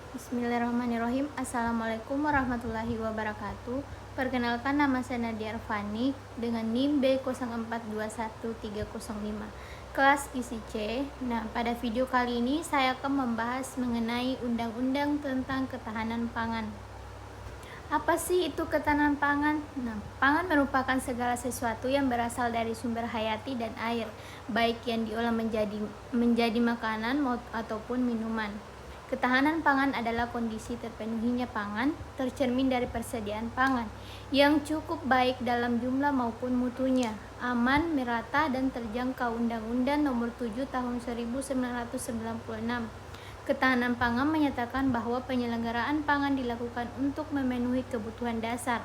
Bismillahirrahmanirrahim. Assalamualaikum warahmatullahi wabarakatuh. Perkenalkan, nama saya Nadia Arfani dengan NIM B04211305 kelas gizi C. Nah, pada video kali ini saya akan membahas mengenai undang-undang tentang ketahanan pangan. Apa sih itu ketahanan pangan? Nah, pangan merupakan segala sesuatu yang berasal dari sumber hayati dan air, baik yang diolah menjadi makanan ataupun minuman. Ketahanan pangan adalah kondisi terpenuhinya pangan, tercermin dari persediaan pangan yang cukup baik dalam jumlah maupun mutunya, aman, merata, dan terjangkau. Undang-Undang Nomor 7 Tahun 1996. Ketahanan pangan menyatakan bahwa penyelenggaraan pangan dilakukan untuk memenuhi kebutuhan dasar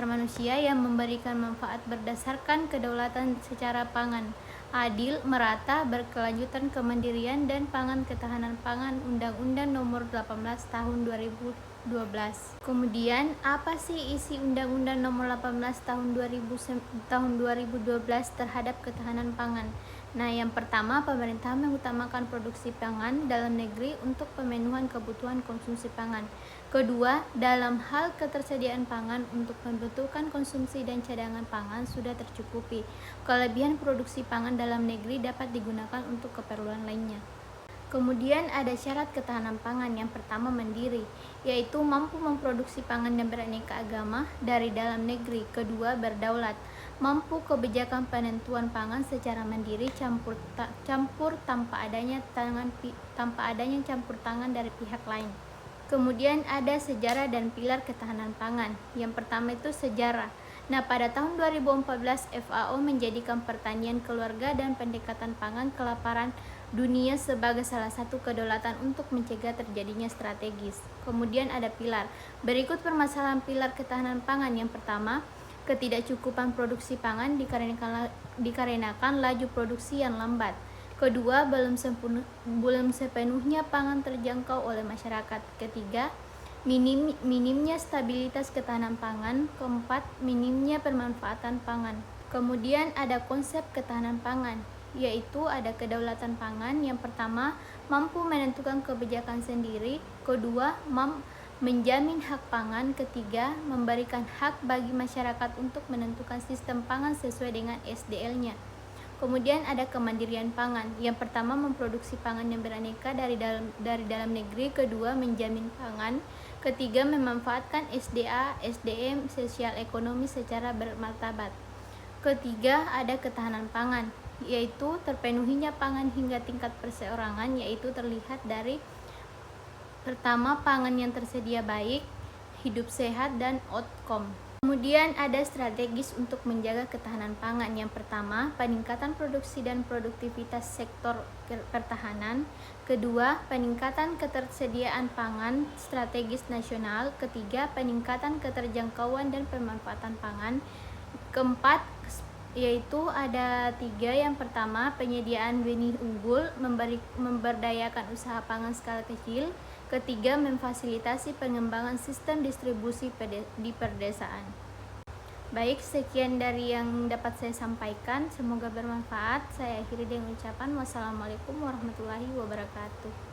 manusia yang memberikan manfaat berdasarkan kedaulatan secara pangan, adil, merata, berkelanjutan, kemandirian, dan pangan. Ketahanan pangan Undang-Undang Nomor 18 Tahun 2012. Kemudian, apa sih isi Undang-Undang Nomor 18 Tahun 2012 terhadap ketahanan pangan? Nah, yang pertama, pemerintah mengutamakan produksi pangan dalam negeri untuk pemenuhan kebutuhan konsumsi pangan. Kedua, dalam hal ketersediaan pangan untuk pembentukan konsumsi dan cadangan pangan sudah tercukupi. Kelebihan produksi pangan dalam negeri dapat digunakan untuk keperluan lainnya. Kemudian ada syarat ketahanan pangan. Yang pertama, mandiri, yaitu mampu memproduksi pangan yang beraneka agama dari dalam negeri. Kedua, berdaulat, mampu kebijakan penentuan pangan secara mandiri, campur tanpa adanya campur tangan dari pihak lain. Kemudian ada sejarah dan pilar ketahanan pangan. Yang pertama itu sejarah. Nah, pada tahun 2014 FAO menjadikan pertanian keluarga dan pendekatan pangan kelaparan dunia sebagai salah satu kedaulatan untuk mencegah terjadinya strategis. Kemudian ada pilar. Berikut permasalahan pilar ketahanan pangan. Yang pertama, ketidakcukupan produksi pangan dikarenakan laju produksi yang lambat. Kedua, belum sepenuhnya pangan terjangkau oleh masyarakat. Ketiga, minimnya stabilitas ketahanan pangan. Keempat, minimnya pemanfaatan pangan. Kemudian ada konsep ketahanan pangan, yaitu ada kedaulatan pangan. Yang pertama, mampu menentukan kebijakan sendiri. Kedua, menjamin hak pangan. Ketiga, memberikan hak bagi masyarakat untuk menentukan sistem pangan sesuai dengan SDL-nya. Kemudian ada kemandirian pangan. Yang pertama, memproduksi pangan yang beraneka dari dalam negeri. Kedua, menjamin pangan. Ketiga, memanfaatkan SDA, SDM, sosial ekonomi secara bermartabat. Ketiga, ada ketahanan pangan, yaitu terpenuhinya pangan hingga tingkat perseorangan, yaitu terlihat dari pertama, pangan yang tersedia baik, hidup sehat, dan outcome. Kemudian ada strategis untuk menjaga ketahanan pangan. Yang pertama, peningkatan produksi dan produktivitas sektor pertahanan. Kedua, peningkatan ketersediaan pangan strategis nasional. Ketiga, peningkatan keterjangkauan dan pemanfaatan pangan. Keempat, yaitu ada tiga. Yang pertama, penyediaan benih unggul, memberdayakan usaha pangan skala kecil. Ketiga, memfasilitasi pengembangan sistem distribusi di perdesaan. Baik, sekian dari yang dapat saya sampaikan. Semoga bermanfaat. Saya akhiri dengan ucapan wassalamualaikum warahmatullahi wabarakatuh.